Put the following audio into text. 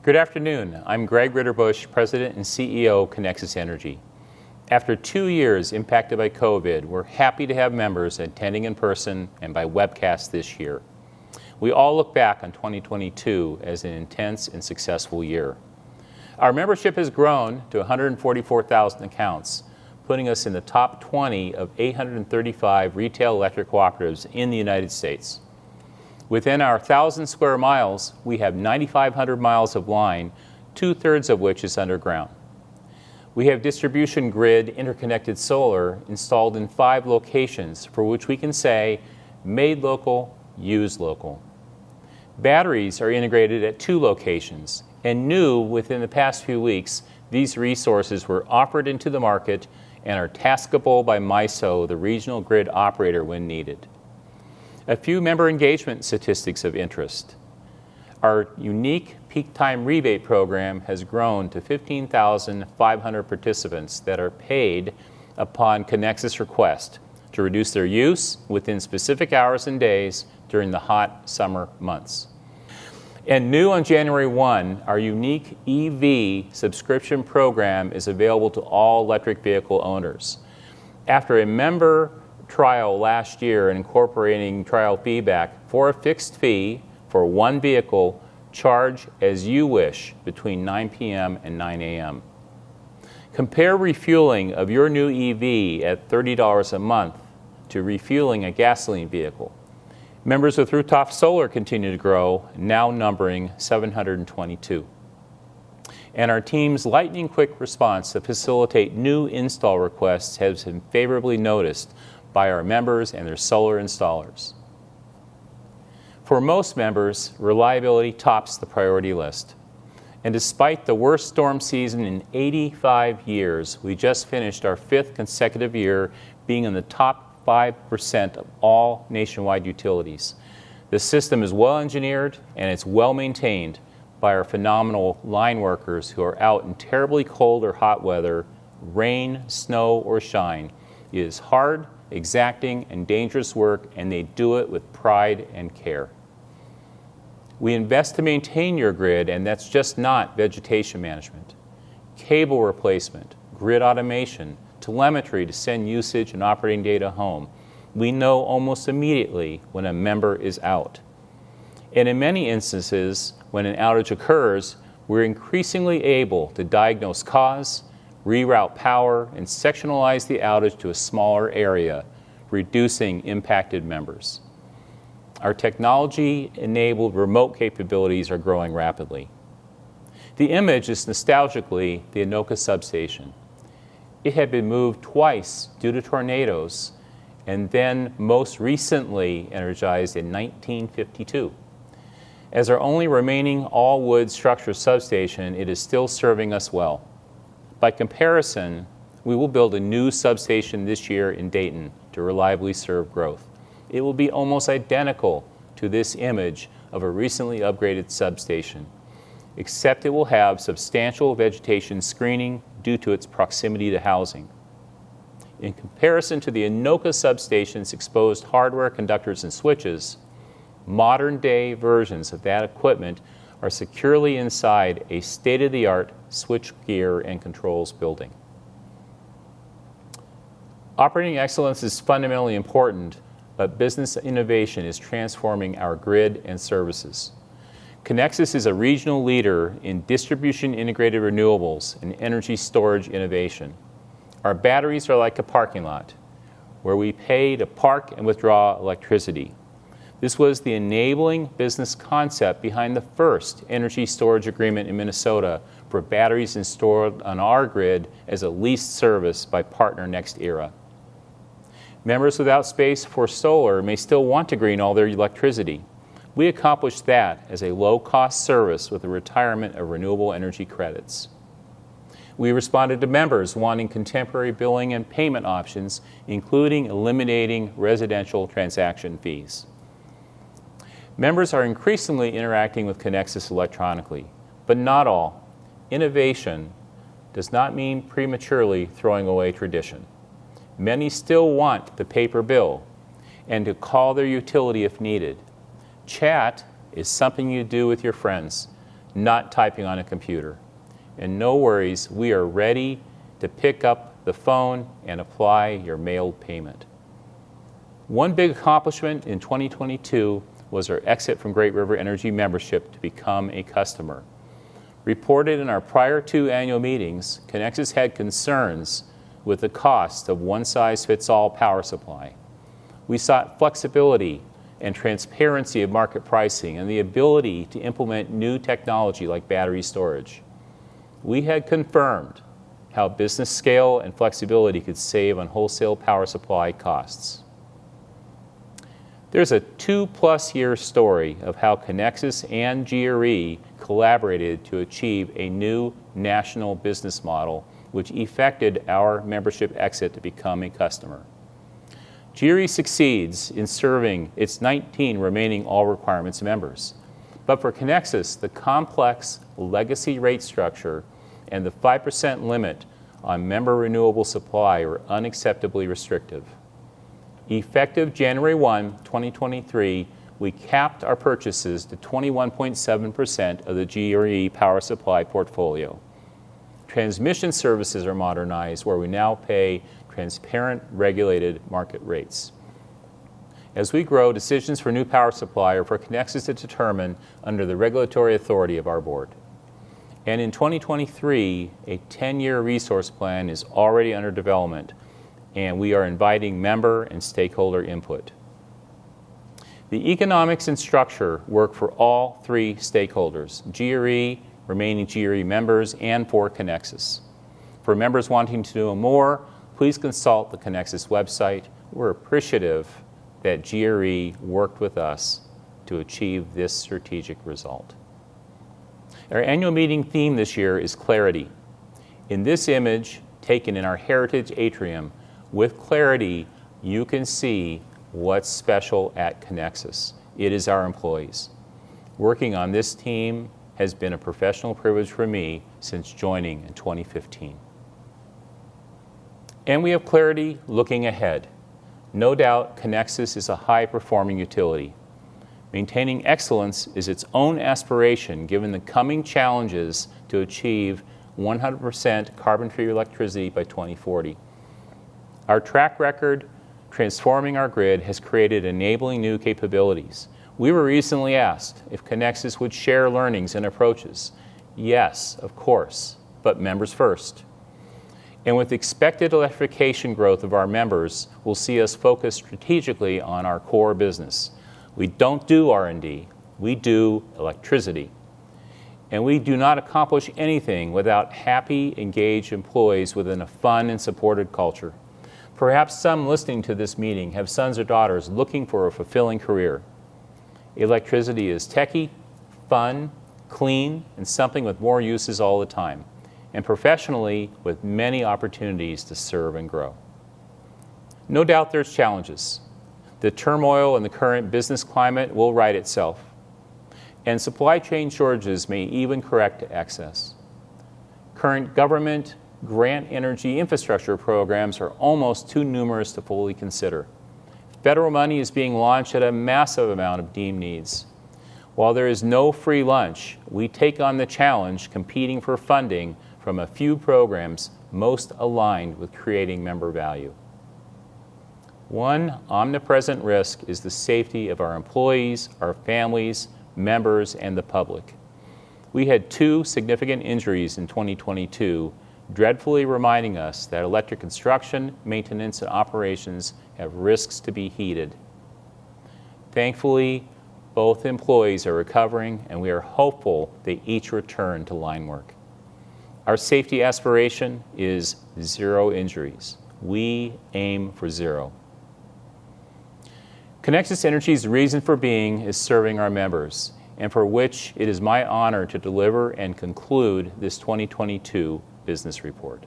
Good afternoon. I'm Greg Ridderbusch, President and CEO of Conexus Energy. After 2 years impacted by COVID, we're happy to have members attending in person and by webcast this year. We all look back on 2022 as an intense and successful year. Our membership has grown to 144,000 accounts, putting us in the top 20 of 835 retail electric cooperatives in the United States. Within our 1,000 square miles, we have 9,500 miles of line, 2/3 of which is underground. We have distribution grid interconnected solar installed in 5 locations for which we can say, made local, used local. Batteries are integrated at 2 locations, and new within the past few weeks, these resources were offered into the market and are taskable by MISO, the regional grid operator, when needed. A few member engagement statistics of interest. Our unique peak time rebate program has grown to 15,500 participants that are paid upon Conexus request to reduce their use within specific hours and days during the hot summer months. And new on January 1, our unique EV subscription program is available to all electric vehicle owners. After a member trial last year incorporating trial feedback, for a fixed fee for one vehicle, charge as you wish between 9 p.m. and 9 a.m. Compare refueling of your new EV at $30 a month to refueling a gasoline vehicle. Members with rooftop solar continue to grow, now numbering 722. And our team's lightning quick response to facilitate new install requests has been favorably noticed by our members and their solar installers. For most members, reliability tops the priority list. And despite the worst storm season in 85 years, we just finished our 5th consecutive year being in the top 5% of all nationwide utilities. The system is well engineered and it's well maintained by our phenomenal line workers who are out in terribly cold or hot weather, rain, snow, or shine. It is hard, exacting, and dangerous work, and they do it with pride and care. We invest to maintain your grid, and that's just not vegetation management. Cable replacement, grid automation, telemetry to send usage and operating data home. We know almost immediately when a member is out. And in many instances, when an outage occurs, we're increasingly able to diagnose cause, reroute power, and sectionalize the outage to a smaller area, reducing impacted members. Our technology-enabled remote capabilities are growing rapidly. The image is nostalgically the Anoka substation. It had been moved twice due to tornadoes, and then most recently energized in 1952. As our only remaining all-wood structure substation, it is still serving us well. By comparison, we will build a new substation this year in Dayton to reliably serve growth. It will be almost identical to this image of a recently upgraded substation, except it will have substantial vegetation screening due to its proximity to housing. In comparison to the Anoka substation's exposed hardware, conductors, and switches, modern-day versions of that equipment are securely inside a state-of-the-art switchgear and controls building. Operating excellence is fundamentally important, but business innovation is transforming our grid and services. Conexus is a regional leader in distribution integrated renewables and energy storage innovation. Our batteries are like a parking lot, where we pay to park and withdraw electricity. This was the enabling business concept behind the first energy storage agreement in Minnesota for batteries installed on our grid as a leased service by partner NextEra. Members without space for solar may still want to green all their electricity. We accomplished that as a low-cost service with the retirement of renewable energy credits. We responded to members wanting contemporary billing and payment options, including eliminating residential transaction fees. Members are increasingly interacting with Conexus electronically, but not all. Innovation does not mean prematurely throwing away tradition. Many still want the paper bill and to call their utility if needed. Chat is something you do with your friends. not typing on a computer. And no worries, we are ready to pick up the phone and apply your mailed payment. One big accomplishment in 2022 was our exit from Great River Energy membership to become a customer. Reported in our prior 2 annual meetings, Connexus had concerns with the cost of one-size-fits-all power supply. We sought flexibility and transparency of market pricing and the ability to implement new technology like battery storage. We had confirmed how business scale and flexibility could save on wholesale power supply costs. There's a 2+ year story of how Connexus and GRE collaborated to achieve a new national business model which effected our membership exit to become a customer. GRE succeeds in serving its 19 remaining all requirements members. But for Connexus, the complex legacy rate structure and the 5% limit on member renewable supply are unacceptably restrictive. Effective January 1, 2023, we capped our purchases to 21.7% of the GRE power supply portfolio. Transmission services are modernized where we now pay transparent, regulated market rates. As we grow, decisions for new power supply are for Connexus to determine under the regulatory authority of our board. And in 2023, a 10-year resource plan is already under development, and we are inviting member and stakeholder input. The economics and structure work for all 3 stakeholders, GRE, remaining GRE members, and for Connexus. For members wanting to know more, please consult the Connexus website. We're appreciative that GRE worked with us to achieve this strategic result. Our annual meeting theme this year is clarity. In this image, taken in our heritage atrium, with clarity, you can see what's special at Connexus. It is our employees. Working on this team has been a professional privilege for me since joining in 2015. And we have clarity looking ahead. No doubt, Connexus is a high-performing utility. Maintaining excellence is its own aspiration given the coming challenges to achieve 100% carbon-free electricity by 2040. Our track record transforming our grid has created enabling new capabilities. We were recently asked if Connexus would share learnings and approaches. Yes, of course, but members first. And with expected electrification growth of our members, we'll see us focus strategically on our core business. We don't do R&D, we do electricity. And we do not accomplish anything without happy, engaged employees within a fun and supported culture. Perhaps some listening to this meeting have sons or daughters looking for a fulfilling career. Electricity is techy, fun, clean, and something with more uses all the time, and professionally with many opportunities to serve and grow. No doubt there's challenges. The turmoil in the current business climate will right itself, and supply chain shortages may even correct to excess. Current government grant energy infrastructure programs are almost too numerous to fully consider. Federal money is being launched at a massive amount of deemed needs. While there is no free lunch, we take on the challenge competing for funding from a few programs most aligned with creating member value. One omnipresent risk is the safety of our employees, our families, members, and the public. We had 2 significant injuries in 2022, dreadfully reminding us that electric construction, maintenance, and operations have risks to be heeded. Thankfully, both employees are recovering, and we are hopeful they each return to line work. Our safety aspiration is 0 injuries. We aim for 0. Connexus Energy's reason for being is serving our members, and for which it is my honor to deliver and conclude this 2022 business report.